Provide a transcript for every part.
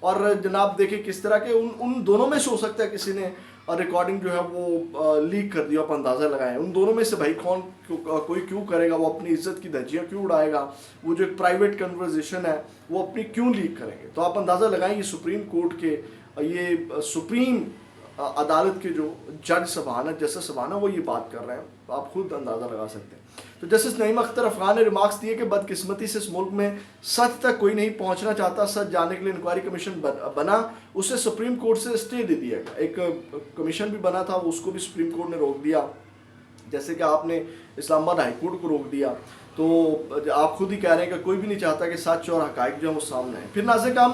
اور جناب دیکھیں کس طرح کے ان دونوں میں سے ہو سکتا ہے کسی نے ریکارڈنگ جو ہے وہ لیک کر دیا. آپ اندازہ لگائیں ان دونوں میں سے بھائی کوئی کیوں کرے گا, وہ اپنی عزت کی دھجیاں کیوں اڑائے گا, وہ جو ایک پرائیویٹ کنورزیشن ہے وہ اپنی کیوں لیک کریں گے. تو آپ اندازہ لگائیں یہ سپریم کورٹ کے, یہ سپریم عدالت کے جو جج صاحبان ہیں, جسٹس صاحبان ہیں, وہ یہ بات کر رہے ہیں. آپ خود اندازہ لگا سکتے ہیں. تو جسٹس نعیم اختر افغان نے ریمارکس دیے کہ بدقسمتی سے اس ملک میں سچ تک کوئی نہیں پہنچنا چاہتا. سچ جاننے کے لیے انکوائری کمیشن بنا, اسے سپریم کورٹ سے اسٹے دے دیا گیا. ایک کمیشن بھی بنا تھا, اس کو بھی سپریم کورٹ نے روک دیا, جیسے کہ آپ نے اسلام آباد ہائی کورٹ کو روک دیا. تو آپ خود ہی کہہ رہے ہیں کہ کوئی بھی نہیں چاہتا کہ سچ اور حقائق جو ہے وہ سامنے آئے. پھر ناظرین کا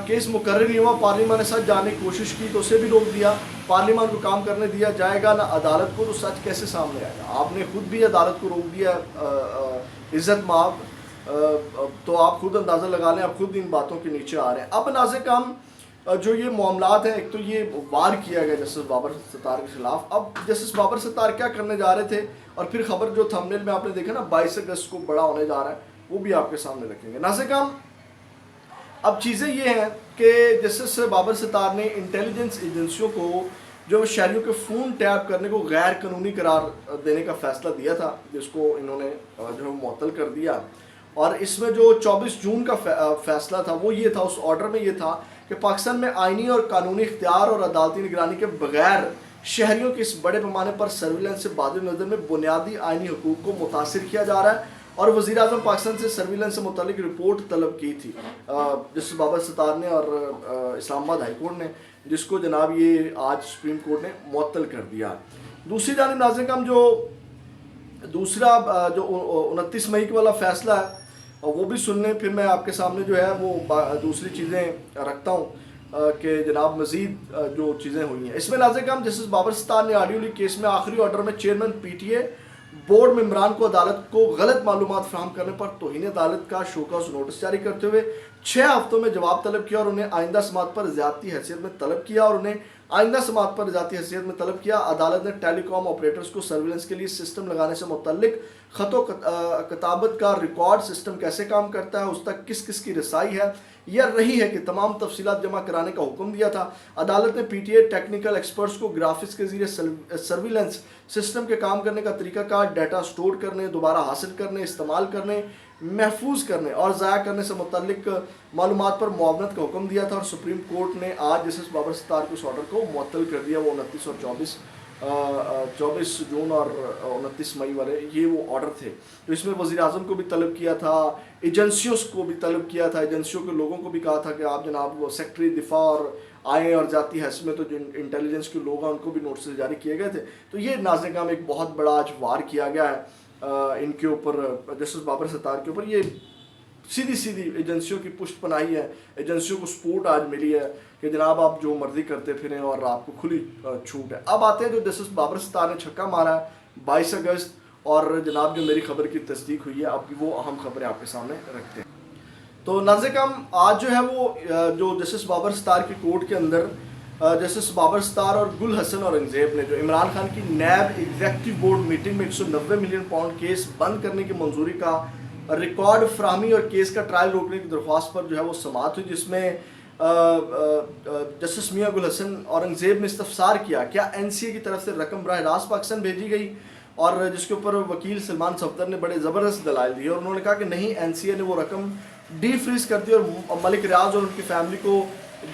کیس مقرر نہیں ہوا, پارلیمان نے سچ جاننے کی کوشش کی تو اسے بھی روک دیا. پارلیمان کو کام کرنے دیا جائے گا نہ عدالت کو, تو سچ کیسے سامنے آئے گا. آپ نے خود بھی عدالت کو روک دیا عزت مآب, تو آپ خود اندازہ لگا لیں, آپ خود ان باتوں کے نیچے آ رہے ہیں. اب ناظرین کام جو یہ معاملات ہیں, ایک تو یہ وار کیا گیا جسٹس بابر ستار کے خلاف. اب جسٹس بابر ستار کیا کرنے جا رہے تھے, اور پھر خبر جو تھمبنیل میں آپ نے دیکھا نا 22 اگست کو بڑا ہونے جا رہا ہے, وہ بھی آپ کے سامنے رکھیں گے. ناظرین کام اب چیزیں یہ ہیں کہ جسٹس بابر ستار نے انٹیلیجنس ایجنسیوں کو جو شہریوں کے فون ٹیپ کرنے کو غیر قانونی قرار دینے کا فیصلہ دیا تھا, جس کو انہوں نے جو معطل کر دیا. اور اس میں جو 24 جون کا فیصلہ تھا وہ یہ تھا, اس آرڈر میں یہ تھا کہ پاکستان میں آئینی اور قانونی اختیار اور عدالتی نگرانی کے بغیر شہریوں کے اس بڑے پیمانے پر سرویلنس سے بعد نظر میں بنیادی آئینی حقوق کو متاثر کیا جا رہا ہے. اور وزیر اعظم پاکستان سے سرویلنس سے متعلق رپورٹ طلب کی تھی جسٹس بابر ستار نے اور اسلام آباد ہائی کورٹ نے, جس کو جناب یہ آج سپریم کورٹ نے معطل کر دیا. دوسری جانب ناظرین کا جو دوسرا جو 29 مئی والا فیصلہ ہے وہ بھی سن لیں, پھر میں آپ کے سامنے جو ہے وہ دوسری چیزیں رکھتا ہوں کہ جناب مزید جو چیزیں ہوئی ہیں. اس میں ناظرین کا جسٹس بابر ستار نے آڈیو لیک کیس میں آخری آرڈر میں chairman P T A board ممبران کو عدالت کو غلط معلومات فراہم کرنے پر توہین عدالت کا شو کاز نوٹس جاری کرتے ہوئے 6 ہفتوں میں جواب طلب کیا, اور انہیں آئندہ سماعت پر ذاتی حیثیت میں طلب کیا عدالت نے ٹیلی کام آپریٹرز کو سرویلنس کے لیے سسٹم لگانے سے متعلق خط و کتابت کا ریکارڈ سسٹم کیسے کام کرتا ہے, اس تک کس کس کی رسائی ہے یا رہی ہے, کہ تمام تفصیلات جمع کرانے کا حکم دیا تھا. عدالت نے P T a technical experts کو گرافکس کے ذریعے سرویلنس سسٹم کے کام کرنے کا طریقہ کار, ڈیٹا سٹور کرنے, دوبارہ حاصل کرنے, استعمال کرنے, محفوظ کرنے اور ضائع کرنے سے متعلق معلومات پر معاونت کا حکم دیا تھا. اور سپریم کورٹ نے آج جسٹس بابر ستار کے اس آرڈر کو معطل کر دیا. وہ 29 اور 24 جون اور 29 مئی والے یہ وہ آرڈر تھے. تو اس میں وزیر اعظم کو بھی طلب کیا تھا, ایجنسیوں کو بھی طلب کیا تھا, ایجنسیوں کے لوگوں کو بھی کہا تھا کہ آپ جناب وہ سیکٹری دفاع اور آئیں, اور ذاتی حیثیت میں تو جو انٹیلیجنس کے لوگ ہیں ان کو بھی نوٹس جاری کیے گئے تھے. تو یہ ناظرین کا ایک بہت بڑا آج وار کیا گیا ہے ان کے اوپر, جسٹس بابر ستار کے اوپر. یہ سیدھی ایجنسیوں کی پشت پناہی ہے, ایجنسیوں کو سپورٹ آج ملی ہے کہ جناب آپ جو مرضی کرتے پھریں اور آپ کو کھلی چھوٹ ہے. اب آتے ہیں جو جسٹس بابر ستار نے چھکا مارا ہے 22 اگست, اور جناب جو میری خبر کی تصدیق ہوئی ہے, اب وہ اہم خبریں آپ کے سامنے رکھتے ہیں. تو ناظرین کا آج جو ہے وہ جو جسٹس بابر ستار کی کورٹ کے اندر جسٹس بابر ستار اور گل حسن اورنگزیب نے جو عمران خان کی نیب ایگزیکٹو بورڈ میٹنگ میں 190 ملین پاؤنڈ کیس بند کرنے کی منظوری کا ریکارڈ فراہمی اور کیس کا ٹرائل روکنے کی درخواست پر جو ہے وہ سماعت ہوئی, جس میں جسٹس میاں گل حسن اورنگزیب نے استفسار کیا کیا این سی اے کی طرف سے رقم براہ راست پاکستان بھیجی گئی, اور جس کے اوپر وکیل سلمان صفدر نے بڑے زبردست دلائل دیے, اور انہوں نے کہا کہ نہیں, این سی اے نے وہ رقم ڈی فریز کر دی اور ملک ریاض اور ان کی فیملی کو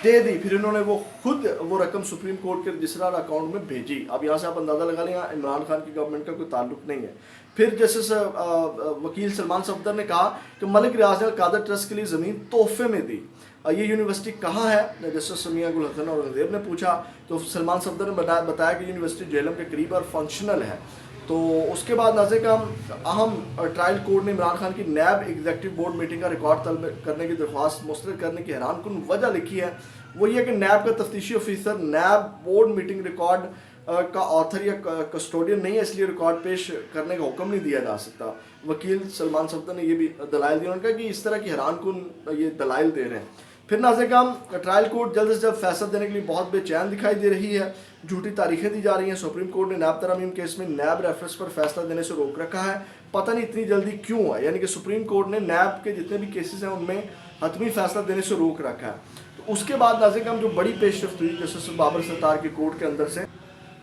دے دی. پھر انہوں نے وہ خود وہ رقم سپریم کورٹ کے رجسٹرار اکاؤنٹ میں بھیجی. اب یہاں سے آپ اندازہ لگا لیں عمران خان کی گورنمنٹ کا کوئی تعلق نہیں ہے. پھر جسٹس وکیل سلمان صفدر نے کہا کہ ملک ریاض نے القادر ٹرسٹ کے لیے زمین تحفے میں دی, یہ یونیورسٹی کہاں ہے, جسٹس میاں گل حسن اورنگزیب نے پوچھا. تو سلمان صفدر نے بتایا کہ یونیورسٹی جہلم کے قریب اور فنکشنل ہے. تو اس کے بعد ناظرین کا اہم ٹرائل کورٹ نے عمران خان کی نیب ایگزیکٹو بورڈ میٹنگ کا ریکارڈ طلب کرنے کی درخواست مسترد کرنے کی حیران کن وجہ لکھی ہے. وہ یہ کہ نیب کا تفتیشی officer NAB board meeting record کا آتھر یا کسٹوڈین نہیں ہے, اس لیے ریکارڈ پیش کرنے کا حکم نہیں دیا جا سکتا. وکیل سلمان صفدر نے یہ بھی دلائل دیا, انہوں نے کہا کہ اس طرح کی حیران کن یہ دلائل دے رہے ہیں. پھر ناظرین کا ٹرائل کورٹ جلد سے جلد فیصلہ دینے کے لیے بہت بے چین دکھائی دے رہی ہے, جھوٹی تاریخیں دی جا رہی ہیں. سپریم کورٹ نے نیب ترامیم کیس میں نیب ریفرنس پر فیصلہ دینے سے روک رکھا ہے, پتہ نہیں اتنی جلدی کیوں ہے, یعنی کہ سپریم کورٹ نے نیب کے جتنے بھی کیسز ہیں ان میں حتمی فیصلہ دینے سے روک رکھا ہے. تو اس کے بعد ناظرین کرام جو بڑی پیش رفت ہوئی جسٹس بابر ستار کی کورٹ کے اندر سے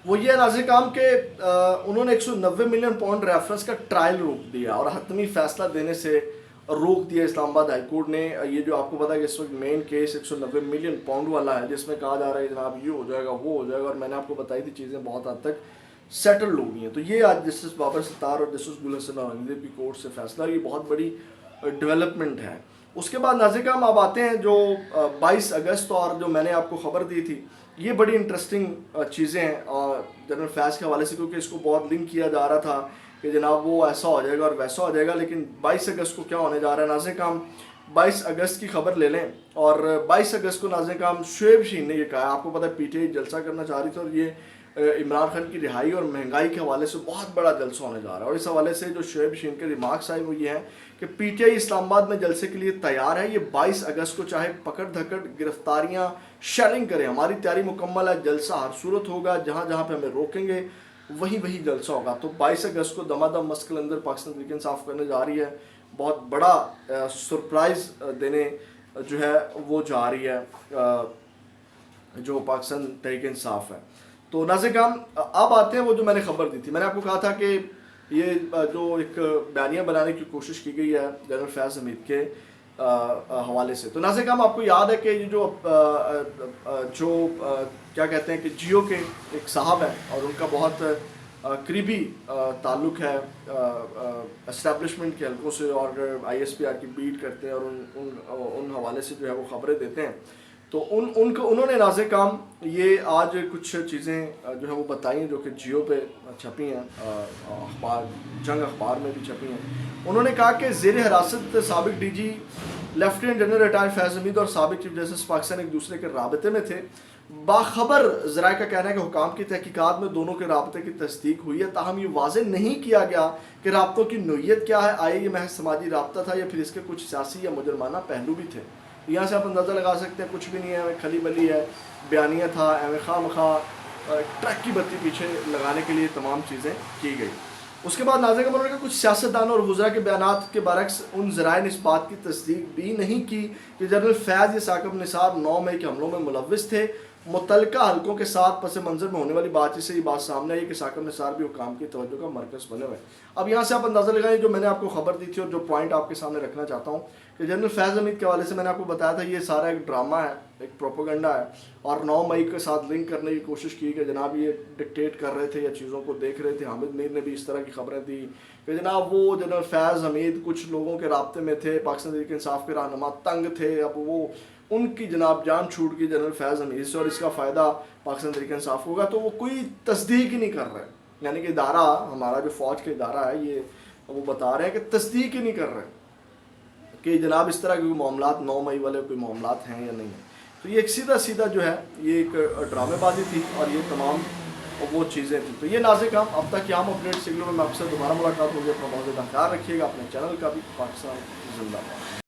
وہ یہ ناظرین کرام کہ انہوں نے 190 ملین پاؤنڈ ریفرنس کا ٹرائل روک دیا اور حتمی فیصلہ دینے سے روک دیا اسلام آباد ہائی کورٹ نے. یہ جو آپ کو پتا ہے کہ اس وقت مین کیس 190 ملین پاؤنڈ والا ہے جس میں کہا جا رہا ہے جناب یہ ہو جائے گا وہ ہو جائے گا, اور میں نے آپ کو بتائی تھی چیزیں بہت حد تک سیٹل ہو گئی ہیں. تو یہ آج جسٹس بابر ستار اور جسٹس گل حسن اورنگزیب کی کورٹ سے فیصلہ, یہ بہت بڑی ڈیولپمنٹ ہے. اس کے بعد ناظرین کرام اب آتے ہیں جو 22 اگست اور جو میں نے آپ کو خبر دی تھی, یہ بڑی انٹرسٹنگ چیزیں ہیں جنرل فیض کے حوالے سے, کیونکہ اس کو بہت لنک کیا جا رہا تھا کہ جناب وہ ایسا ہو جائے گا اور ویسا ہو جائے گا. لیکن 22 اگست کو کیا ہونے جا رہا ہے ناظرین کرام, 22 اگست کی خبر لے لیں. اور 22 اگست کو ناظرین کرام شعیب شہین نے یہ کہا, آپ کو پتہ ہے پی ٹی آئی جلسہ کرنا چاہ رہی تھی اور یہ عمران خان کی رہائی اور مہنگائی کے حوالے سے بہت بڑا جلسہ ہونے جا رہا ہے. اور اس حوالے سے جو شعیب شہین کے ریمارکس آئے وہ یہ ہیں کہ پی ٹی آئی اسلام آباد میں جلسے کے لیے تیار ہے. یہ 22 اگست کو چاہے پکڑ دھکڑ گرفتاریاں شیلنگ کریں, ہماری تیاری مکمل ہے, جلسہ ہر صورت ہوگا, جہاں جہاں پہ ہمیں روکیں گے وہی جلسہ ہوگا. تو 22 اگست کو دمادم مسکل اندر پاکستان تحریک انصاف کرنے جا رہی ہے, بہت بڑا سرپرائز دینے جو ہے وہ جا رہی ہے جو پاکستان تحریک انصاف ہے. تو ناظرین کرام اب آتے ہیں وہ جو میں نے خبر دی تھی, میں نے آپ کو کہا تھا کہ یہ جو ایک بیانیہ بنانے کی کوشش کی گئی ہے جنرل فیض حمید کے حوالے سے. تو ناظرین کرام آپ کو یاد ہے کہ یہ جو کیا کہتے ہیں کہ جیو کے ایک صاحب ہیں اور ان کا بہت قریبی تعلق ہے اسٹیبلشمنٹ کے حلقوں سے, اور آئی ایس پی آر کی بیٹ کرتے ہیں اور ان حوالے سے جو ہے وہ خبریں دیتے ہیں. تو انہوں نے ناظرین کرام یہ آج کچھ چیزیں جو ہے وہ بتائی ہیں جو کہ جیو پہ چھپی ہیں, اخبار جنگ اخبار میں بھی چھپی ہیں. انہوں نے کہا کہ زیر حراست سابق D G lieutenant general retire Faiz Hameed اور سابق چیف جسٹس پاکستان ایک دوسرے کے رابطے میں تھے. باخبر ذرائع کا کہنا ہے کہ حکام کی تحقیقات میں دونوں کے رابطے کی تصدیق ہوئی ہے, تاہم یہ واضح نہیں کیا گیا کہ رابطوں کی نوعیت کیا ہے, آئے یہ محض سماجی رابطہ تھا یا پھر اس کے کچھ سیاسی یا مجرمانہ پہلو بھی تھے. یہاں سے آپ اندازہ لگا سکتے ہیں کچھ بھی نہیں ہے, کھلی بلی ہے, بیانیہ تھا, خواہ مخواہ ٹرک کی بتی پیچھے لگانے کے لیے تمام چیزیں کی گئی. اس کے بعد ناظرین کرام کچھ سیاستدانوں اور وزراء کے بیانات کے برعکس ان ذرائع نے اس بات کی تصدیق بھی نہیں کی کہ جنرل فیض یا ثاقب نثار 9 مئی کے حملوں میں ملوث تھے. متعلقہ حلقوں کے ساتھ پس منظر میں ہونے والی بات چیت سے یہ بات سامنے آئی کہ ثاقب نثار بھی حکام کی توجہ کا مرکز بنے ہوئے. اب یہاں سے آپ اندازہ لگائیں جو میں نے آپ کو خبر دی تھی اور جو پوائنٹ آپ کے سامنے رکھنا چاہتا ہوں کہ جنرل فیض حمید کے حوالے سے میں نے آپ کو بتایا تھا یہ سارا ایک ڈرامہ ہے, ایک پروپیگنڈا ہے, اور 9 مئی کے ساتھ لنک کرنے کی کوشش کی کہ جناب یہ ڈکٹیٹ کر رہے تھے یا چیزوں کو دیکھ رہے تھے. حامد میر نے بھی اس طرح کی خبریں دی کہ جناب وہ جنرل فیض حمید کچھ لوگوں کے رابطے میں تھے, پاکستان تحریک انصاف کے رہنما تنگ تھے, اب وہ ان کی جناب جان چھوٹ گئی جنرل فیض حمید سے اور اس کا فائدہ پاکستان تحریک انصاف ہوگا. تو وہ کوئی تصدیق ہی نہیں کر رہے, یعنی کہ ادارہ ہمارا جو فوج کا ادارہ ہے یہ وہ بتا رہے ہیں کہ تصدیق ہی نہیں کر رہے کہ جناب اس طرح کے کوئی معاملات 9 مئی والے کوئی معاملات ہیں یا نہیں ہیں. تو یہ ایک سیدھا جو ہے یہ ایک ڈرامے بازی تھی اور یہ تمام وہ چیزیں تھیں. تو یہ ناظرین کرام اب تک عام اپڈیٹ سگنل میں آپ سے دوبارہ ملاقات ہوگی. اپنا بہت زیادہ خیال رکھیے گا, اپنے چینل کا بھی. پاکستان زندہ باد.